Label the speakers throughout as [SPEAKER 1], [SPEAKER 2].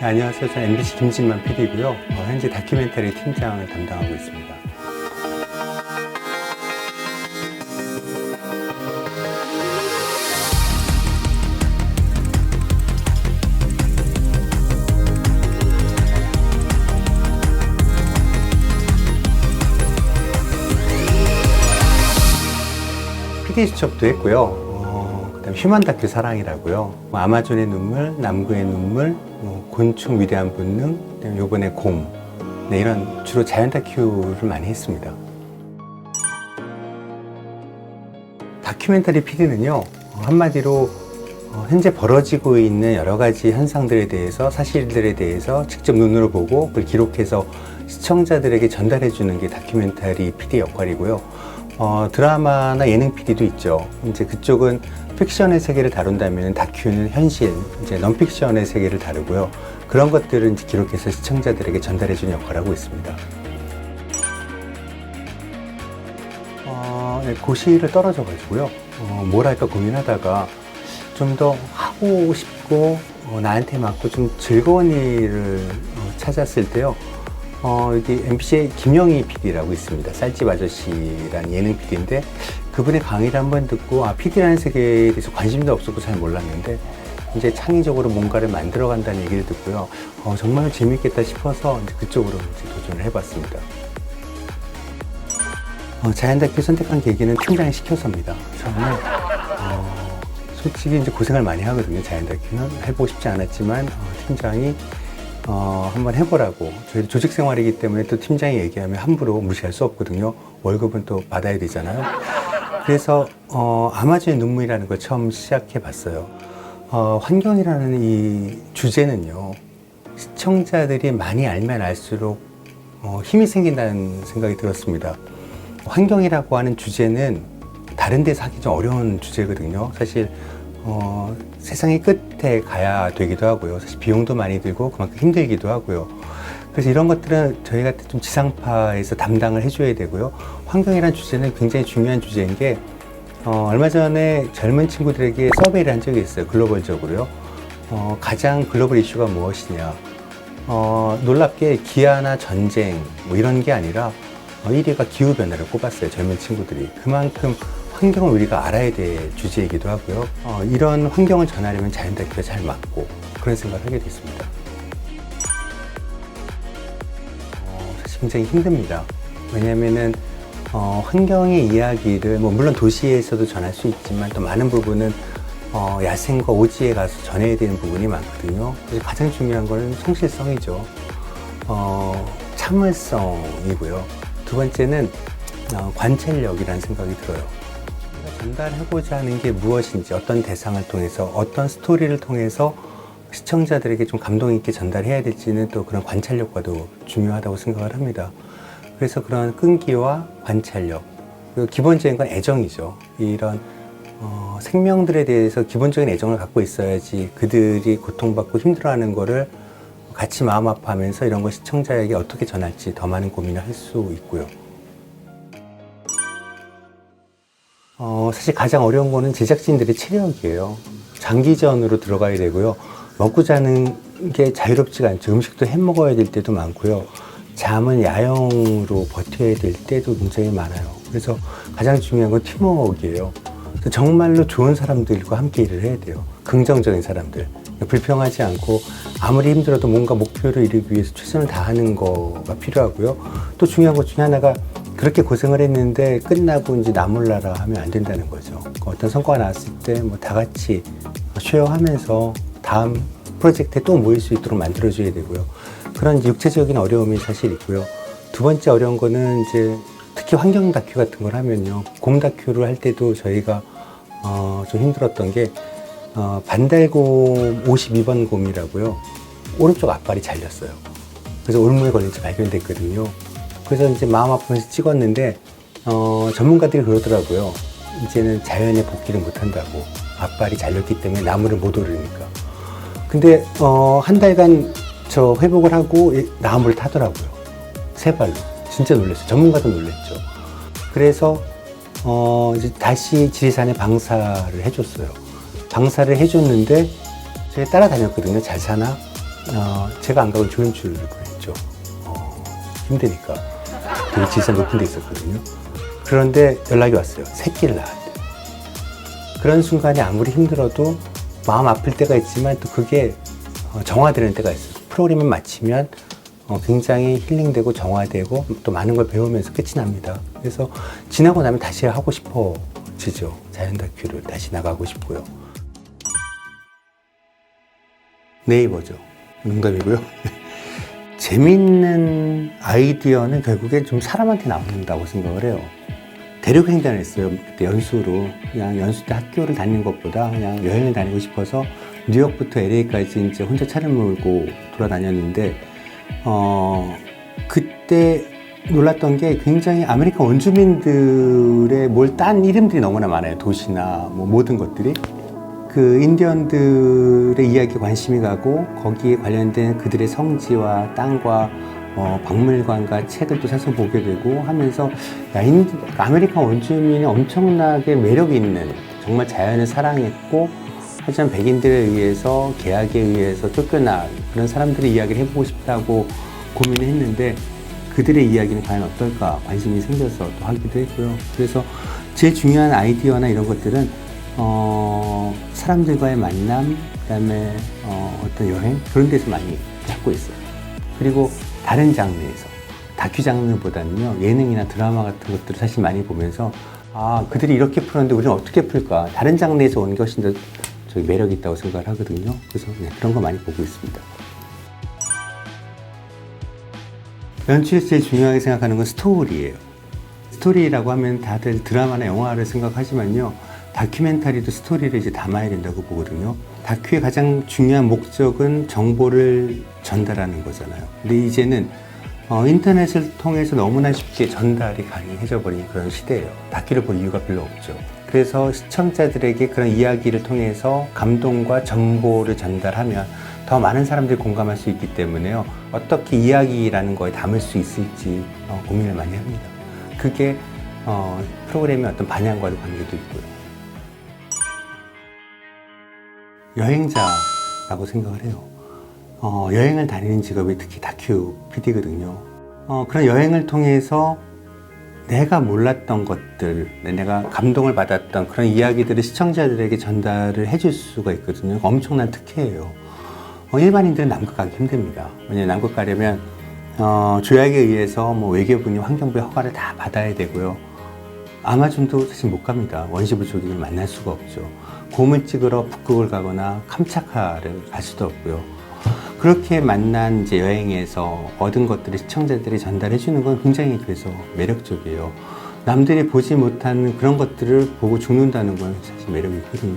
[SPEAKER 1] 네, 안녕하세요. 저는 MBC 김진만 PD고요. 현재 다큐멘터리 팀장을 담당하고 있습니다. PD 수첩도 했고요. 그다음에 휴먼 다큐 사랑이라고요. 아마존의 눈물, 남구의 눈물, 곤충 위대한 본능, 그다음에 요번에 곰. 네, 이런 주로 자연 다큐를 많이 했습니다. 다큐멘터리 PD는요, 한마디로 현재 벌어지고 있는 여러 가지 현상들에 대해서, 사실들에 대해서 직접 눈으로 보고 그걸 기록해서 시청자들에게 전달해 주는 게 다큐멘터리 PD 역할이고요. 드라마나 예능 PD도 있죠. 이제 그쪽은 픽션의 세계를 다룬다면 다큐는 현실, 이제 넌픽션의 세계를 다루고요. 그런 것들을 이제 기록해서 시청자들에게 전달해 주는 역할을 하고 있습니다. 네, 고시를 떨어져 가지고요. 뭘 할까 고민하다가 좀 더 하고 싶고 나한테 맞고 좀 즐거운 일을 찾았을 때요. 여기 MBC의 김영희 PD라고 있습니다. 쌀집 아저씨라는 예능 PD인데 그분의 강의를 한번 듣고 PD라는 세계에 대해서 관심도 없었고 잘 몰랐는데 이제 창의적으로 뭔가를 만들어 간다는 얘기를 듣고요. 정말 재밌겠다 싶어서 이제 그쪽으로 이제 도전을 해봤습니다. 자연 다큐 선택한 계기는 팀장이 시켜서입니다. 처음에 솔직히 이제 고생을 많이 하거든요. 자연 다큐는 해보고 싶지 않았지만 팀장이 한번 해보라고. 저희도 조직 생활이기 때문에 또 팀장이 얘기하면 함부로 무시할 수 없거든요. 월급은 또 받아야 되잖아요. 그래서 아마존의 눈물이라는 걸 처음 시작해 봤어요. 환경이라는 이 주제는요, 시청자들이 많이 알면 알수록 힘이 생긴다는 생각이 들었습니다. 환경이라고 하는 주제는 다른 데서 하기 좀 어려운 주제거든요. 사실 세상의 끝에 가야 되기도 하고요. 사실 비용도 많이 들고 그만큼 힘들기도 하고요. 그래서 이런 것들은 저희가 좀 지상파에서 담당을 해줘야 되고요. 환경이라는 주제는 굉장히 중요한 주제인 게 얼마 전에 젊은 친구들에게 서베이를 한 적이 있어요. 글로벌적으로요. 가장 글로벌 이슈가 무엇이냐. 놀랍게 기아나 전쟁 뭐 이런 게 아니라 1위가 기후변화를 꼽았어요. 젊은 친구들이. 그만큼 환경을 우리가 알아야 될 주제이기도 하고요. 이런 환경을 전하려면 자연 다큐가 잘 맞고 그런 생각을 하게 됐습니다. 사실 굉장히 힘듭니다. 왜냐면은 환경의 이야기를 물론 도시에서도 전할 수 있지만 또 많은 부분은 야생과 오지에 가서 전해야 되는 부분이 많거든요. 그래서 가장 중요한 거는 성실성이죠. 참을성이고요. 두 번째는 관찰력이라는 생각이 들어요. 전달하고자 하는 게 무엇인지, 어떤 대상을 통해서, 어떤 스토리를 통해서 시청자들에게 좀 감동 있게 전달해야 될지는 또 그런 관찰력과도 중요하다고 생각을 합니다. 그래서 그런 끈기와 관찰력, 그리고 기본적인 건 애정이죠. 이런 생명들에 대해서 기본적인 애정을 갖고 있어야지 그들이 고통받고 힘들어하는 거를 같이 마음 아파하면서 이런 걸 시청자에게 어떻게 전할지 더 많은 고민을 할 수 있고요. 사실 가장 어려운 거는 제작진들의 체력이에요. 장기전으로 들어가야 되고요. 먹고 자는 게 자유롭지가 않죠. 음식도 해 먹어야 될 때도 많고요. 잠은 야영으로 버텨야 될 때도 굉장히 많아요. 그래서 가장 중요한 건 팀워크이에요. 정말로 좋은 사람들과 함께 일을 해야 돼요. 긍정적인 사람들. 불평하지 않고 아무리 힘들어도 뭔가 목표를 이루기 위해서 최선을 다하는 거가 필요하고요. 또 중요한 것 중에 하나가 그렇게 고생을 했는데 끝나고 이제 나몰라라 하면 안 된다는 거죠. 어떤 성과가 나왔을 때 다 같이 쉐어하면서 다음 프로젝트에 또 모일 수 있도록 만들어줘야 되고요. 그런 육체적인 어려움이 사실 있고요. 두 번째 어려운 거는 이제 특히 환경 다큐 같은 걸 하면요. 곰 다큐를 할 때도 저희가 좀 힘들었던 게 반달곰 52번 곰이라고요. 오른쪽 앞발이 잘렸어요. 그래서 올무에 걸린 지 발견됐거든요. 그래서 이제 마음 아프면서 찍었는데 전문가들이 그러더라고요. 이제는 자연에 복귀를 못한다고. 앞발이 잘렸기 때문에 나무를 못 오르니까. 근데 한 달간 저 회복을 하고 나무를 타더라고요. 세 발로. 진짜 놀랐어요. 전문가도 놀랐죠. 그래서 이제 다시 지리산에 방사를 해줬어요. 방사를 해줬는데 제가 따라다녔거든요. 잘 사나? 제가 안 가고 조연출을 보냈죠. 힘드니까. 되게 지산 높은 데 있었거든요. 그런데 연락이 왔어요. 새끼를 낳았대. 그런 순간이 아무리 힘들어도 마음 아플 때가 있지만 또 그게 정화되는 때가 있어요. 프로그램을 마치면 굉장히 힐링되고 정화되고 또 많은 걸 배우면서 끝이 납니다. 그래서 지나고 나면 다시 하고 싶어지죠. 자연 다큐를 다시 나가고 싶고요. 네이버죠. 농담이고요. 재밌는 아이디어는 결국에 좀 사람한테 나온다고 생각을 해요. 대륙 횡단을 했어요. 그때 연수로. 그냥 연수 때 학교를 다니는 것보다 그냥 여행을 다니고 싶어서 뉴욕부터 LA까지 이제 혼자 차를 몰고 돌아다녔는데, 그때 놀랐던 게 굉장히 아메리카 원주민들의 뭘 딴 이름들이 너무나 많아요. 도시나 뭐 모든 것들이. 그 인디언들의 이야기에 관심이 가고 거기에 관련된 그들의 성지와 땅과 박물관과 책을 또 사서 보게 되고 하면서 아메리카 원주민이 엄청나게 매력이 있는 정말 자연을 사랑했고 하지만 백인들에 의해서 계약에 의해서 쫓겨난 그런 사람들의 이야기를 해보고 싶다고 고민을 했는데 그들의 이야기는 과연 어떨까 관심이 생겨서 또 하기도 했고요. 그래서 제일 중요한 아이디어나 이런 것들은 사람들과의 만남, 그다음에 어떤 여행 그런 데서 많이 찾고 있어요. 그리고 다른 장르에서 다큐 장르보다는요 예능이나 드라마 같은 것들을 사실 많이 보면서 그들이 이렇게 풀었는데 우리는 어떻게 풀까? 다른 장르에서 온 게 훨씬 더 매력이 있다고 생각을 하거든요. 그래서 그런 거 많이 보고 있습니다. 연출에서 제일 중요하게 생각하는 건 스토리예요. 스토리라고 하면 다들 드라마나 영화를 생각하지만요. 다큐멘터리도 스토리를 이제 담아야 된다고 보거든요. 다큐의 가장 중요한 목적은 정보를 전달하는 거잖아요. 근데 이제는 인터넷을 통해서 너무나 쉽게 전달이 가능해져 버린 그런 시대예요. 다큐를 볼 이유가 별로 없죠. 그래서 시청자들에게 그런 이야기를 통해서 감동과 정보를 전달하면 더 많은 사람들이 공감할 수 있기 때문에요. 어떻게 이야기라는 거에 담을 수 있을지 고민을 많이 합니다. 그게 프로그램의 어떤 반향과도 관계도 있고요. 여행자라고 생각을 해요. 여행을 다니는 직업이 특히 다큐 PD거든요. 그런 여행을 통해서 내가 몰랐던 것들, 내가 감동을 받았던 그런 이야기들을 시청자들에게 전달을 해줄 수가 있거든요. 엄청난 특혜예요. 일반인들은 남극 가기 힘듭니다. 왜냐하면 남극 가려면 조약에 의해서 외교부니 환경부의 허가를 다 받아야 되고요. 아마존도 사실 못 갑니다. 원시부족인을 만날 수가 없죠. 곰을 찍으러 북극을 가거나 캄차카를 갈 수도 없고요. 그렇게 만난 이제 여행에서 얻은 것들을 시청자들이 전달해 주는 건 굉장히 그래서 매력적이에요. 남들이 보지 못한 그런 것들을 보고 죽는다는 건 사실 매력이 있거든요.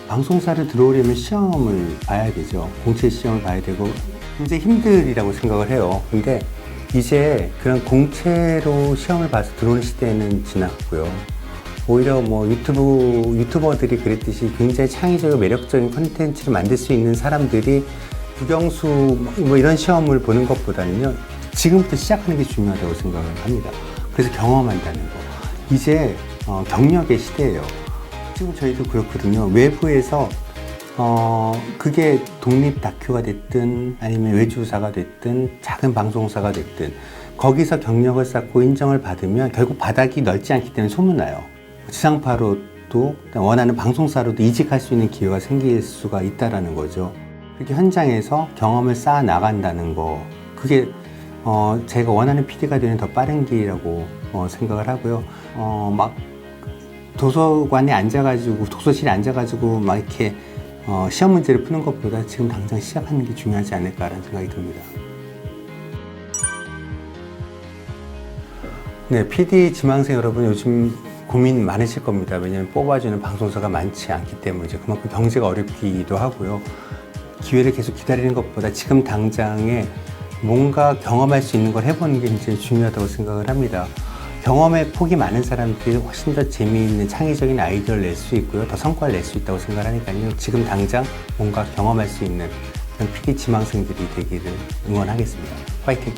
[SPEAKER 1] 방송사를 들어오려면 시험을 봐야 되죠. 공채 시험을 봐야 되고 굉장히 힘들이라고 생각을 해요. 근데 이제 그런 공채로 시험을 봐서 들어오는 시대는 지났고요. 오히려 유튜버들이 그랬듯이 굉장히 창의적이고 매력적인 콘텐츠를 만들 수 있는 사람들이 국영수 이런 시험을 보는 것보다는요, 지금부터 시작하는 게 중요하다고 생각을 합니다. 그래서 경험한다는 거. 이제 경력의 시대예요. 지금 저희도 그렇거든요. 외부에서 그게 독립 다큐가 됐든 아니면 외주사가 됐든 작은 방송사가 됐든 거기서 경력을 쌓고 인정을 받으면 결국 바닥이 넓지 않기 때문에 소문나요. 지상파로도 원하는 방송사로도 이직할 수 있는 기회가 생길 수가 있다라는 거죠. 이렇게 현장에서 경험을 쌓아 나간다는 거, 그게 제가 원하는 PD가 되는 더 빠른 길이라고 생각을 하고요. 막 도서관에 앉아가지고 독서실에 앉아가지고 막 이렇게 시험 문제를 푸는 것보다 지금 당장 시작하는 게 중요하지 않을까라는 생각이 듭니다. 네, PD 지망생 여러분 요즘 고민 많으실 겁니다. 왜냐하면 뽑아주는 방송사가 많지 않기 때문에 이제 그만큼 경제가 어렵기도 하고요. 기회를 계속 기다리는 것보다 지금 당장에 뭔가 경험할 수 있는 걸 해보는 게 굉장히 중요하다고 생각을 합니다. 경험에 폭이 많은 사람들이 훨씬 더 재미있는 창의적인 아이디어를 낼 수 있고요. 더 성과를 낼 수 있다고 생각하니까요. 지금 당장 뭔가 경험할 수 있는 그런 PD 지망생들이 되기를 응원하겠습니다. 파이팅!